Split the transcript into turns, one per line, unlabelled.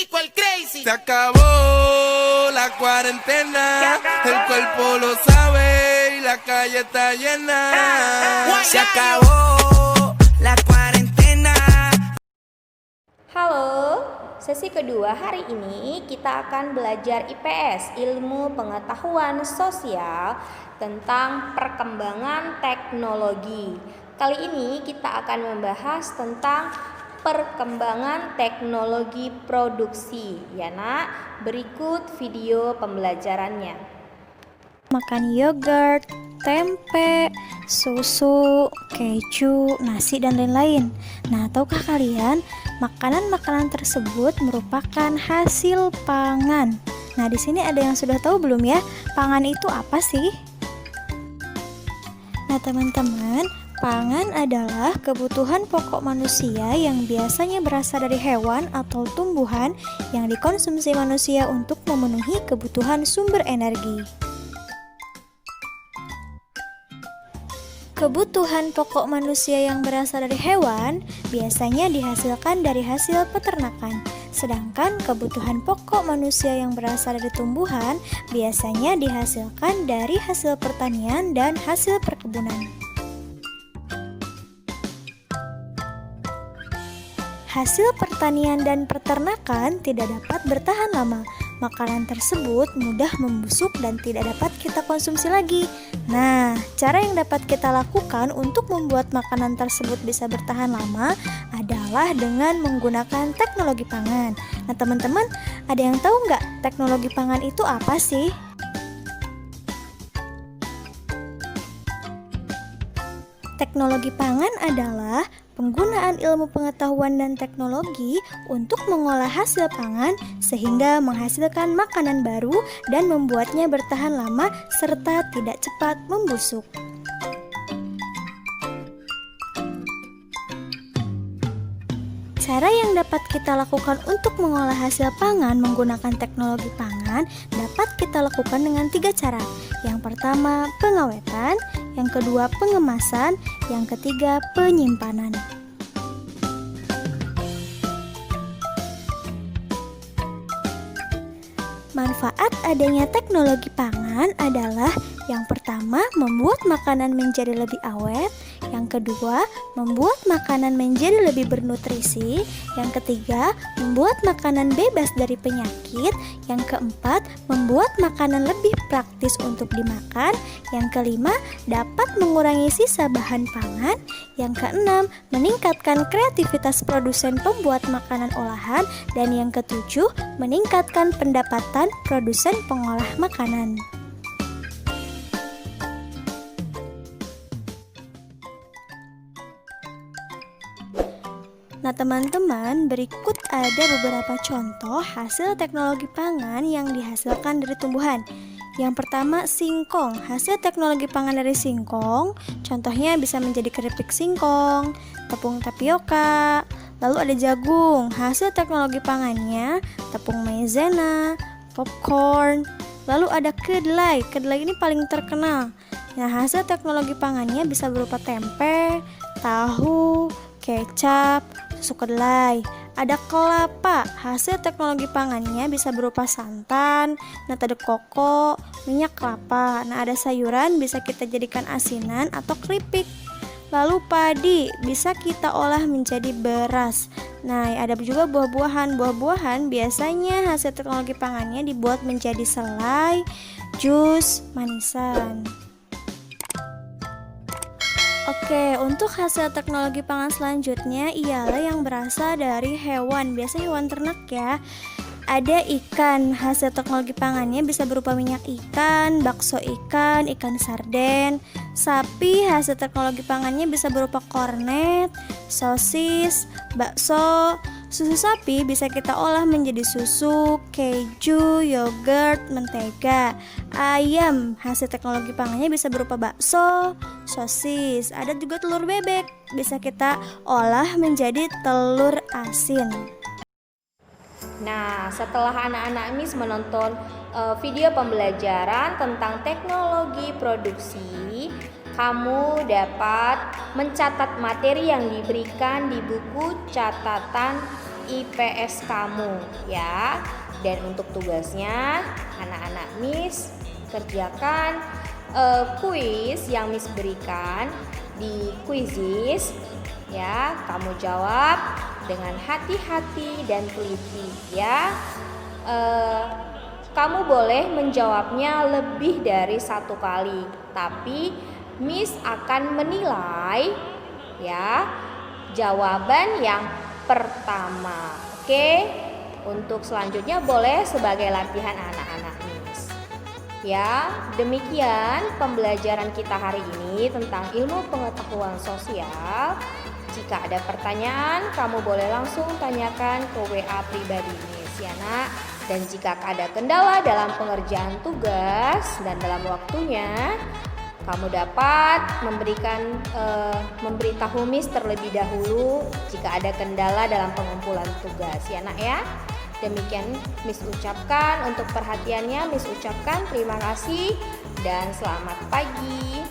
Kiko el crazy.
Se acabó la cuarentena, el cuerpo lo sabe y la calle está llena.
Se acabó la cuarentena.
Halo, sesi kedua hari ini kita akan belajar IPS, Ilmu Pengetahuan Sosial, tentang perkembangan teknologi. Kali ini kita akan membahas tentang perkembangan teknologi produksi. Ya nak, berikut video pembelajarannya.
Makan yogurt, tempe, susu, keju, nasi, dan lain-lain. Nah, tahukah kalian, makanan-makanan tersebut merupakan hasil pangan. Nah, di sini ada yang sudah tahu belum ya? Pangan itu apa sih? Nah, teman-teman, pangan adalah kebutuhan pokok manusia yang biasanya berasal dari hewan atau tumbuhan yang dikonsumsi manusia untuk memenuhi kebutuhan sumber energi. Kebutuhan pokok manusia yang berasal dari hewan biasanya dihasilkan dari hasil peternakan, sedangkan kebutuhan pokok manusia yang berasal dari tumbuhan biasanya dihasilkan dari hasil pertanian dan hasil perkebunan. Hasil pertanian dan peternakan tidak dapat bertahan lama. Makanan tersebut mudah membusuk dan tidak dapat kita konsumsi lagi. Nah, cara yang dapat kita lakukan untuk membuat makanan tersebut bisa bertahan lama adalah dengan menggunakan teknologi pangan. Nah, teman-teman, ada yang tahu nggak teknologi pangan itu apa sih? Teknologi pangan adalah penggunaan ilmu pengetahuan dan teknologi untuk mengolah hasil pangan sehingga menghasilkan makanan baru dan membuatnya bertahan lama serta tidak cepat membusuk. Cara yang dapat kita lakukan untuk mengolah hasil pangan menggunakan teknologi pangan dapat kita lakukan dengan 3 cara. Yang pertama, pengawetan, yang kedua, pengemasan, yang ketiga, penyimpanan. Manfaat adanya teknologi pangan adalah yang pertama, membuat makanan menjadi lebih awet, yang kedua, membuat makanan menjadi lebih bernutrisi, yang ketiga, membuat makanan bebas dari penyakit, yang keempat, membuat makanan lebih praktis untuk dimakan, yang kelima, dapat mengurangi sisa bahan pangan, yang keenam, meningkatkan kreativitas produsen pembuat makanan olahan, dan yang ketujuh, meningkatkan pendapatan produsen pengolah makanan. Nah, teman-teman, berikut ada beberapa contoh hasil teknologi pangan yang dihasilkan dari tumbuhan. Yang pertama, singkong. Hasil teknologi pangan dari singkong, contohnya bisa menjadi keripik singkong, tepung tapioka. Lalu ada jagung. Hasil teknologi pangannya, tepung maizena, popcorn. Lalu ada kedelai. Kedelai ini paling terkenal. Nah, hasil teknologi pangannya bisa berupa tempe, tahu, kecap, susu kedelai. Ada kelapa, hasil teknologi pangannya bisa berupa santan, nata de coco, minyak kelapa. Nah, ada sayuran bisa kita jadikan asinan atau keripik. Lalu padi bisa kita olah menjadi beras. Nah, ada juga buah-buahan. Buah-buahan biasanya hasil teknologi pangannya dibuat menjadi selai, jus, manisan. Oke, untuk hasil teknologi pangan selanjutnya ialah yang berasal dari hewan, biasanya hewan ternak ya. Ada ikan, hasil teknologi pangannya bisa berupa minyak ikan, bakso ikan, ikan sarden. Sapi, hasil teknologi pangannya bisa berupa kornet, sosis, bakso. Susu sapi bisa kita olah menjadi susu, keju, yogurt, mentega. Ayam, hasil teknologi pangannya bisa berupa bakso, sosis. Ada juga telur bebek, bisa kita olah menjadi telur asin.
Nah, setelah anak-anak Miss menonton video pembelajaran tentang teknologi produksi, kamu dapat mencatat materi yang diberikan di buku catatan IPS kamu ya. Dan untuk tugasnya anak-anak Miss kerjakan kuis yang Miss berikan di Quizizz ya. Kamu jawab dengan hati-hati dan teliti ya. Kamu boleh menjawabnya lebih dari satu kali, tapi Miss akan menilai ya jawaban yang pertama. Oke? Untuk selanjutnya boleh sebagai latihan anak-anak Miss. Ya, demikian pembelajaran kita hari ini tentang ilmu pengetahuan sosial. Jika ada pertanyaan, kamu boleh langsung tanyakan ke WA pribadi Miss ya nak. Dan jika ada kendala dalam pengerjaan tugas dan dalam waktunya, kamu dapat memberitahu Miss terlebih dahulu jika ada kendala dalam pengumpulan tugas ya nak ya. Demikian Miss ucapkan untuk perhatiannya, Miss ucapkan terima kasih dan selamat pagi.